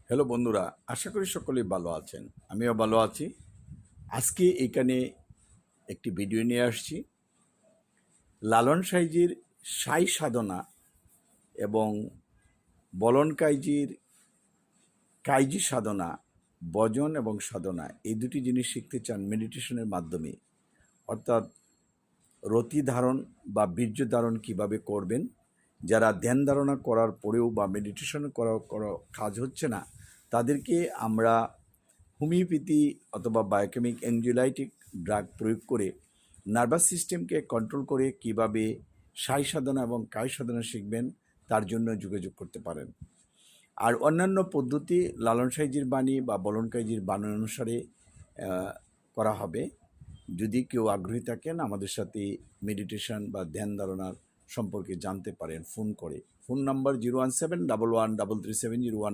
Hello বন্ধুরা, আশা করি সকলেই ভালো আছেন। আমিও ভালো আছি। আজকে এখানে একটি ভিডিও নিয়ে আসছি। লালন সাইজির সাই সাধনা এবং বলন কাইজির কাইজি সাধনা, বজন এবং সাধনা এই দুটি জিনিস শিখতে চান মেডিটেশনের মাধ্যমে। অর্থাৎ রতি ধারণ বা বীর্য ধারণ কীভাবে করবেন, যারা ধ্যান ধারণা করার পরেও বা মেডিটেশন করা কাজ হচ্ছে না, তাদেরকে আমরা হোমিওপ্যাথি অথবা বায়োকেমিক অ্যাঞ্জিওলাইটিক ড্রাগ প্রয়োগ করে নার্ভাস সিস্টেমকে কন্ট্রোল করে কিভাবে সাই সাধনা এবং কায় সাধনা শিখবেন, তার জন্য যোগাযোগ করতে পারেন। আর অন্যান্য পদ্ধতি লালন সাইজির বাণী বা বলন কাইজির বাণী অনুসারে করা হবে। যদি কেউ আগ্রহী থাকেন, আমাদের সাথে মেডিটেশন বা ধ্যান ধারণার সম্পর্কে জানতে পারেন ফোন করে। Phone number 01711337001।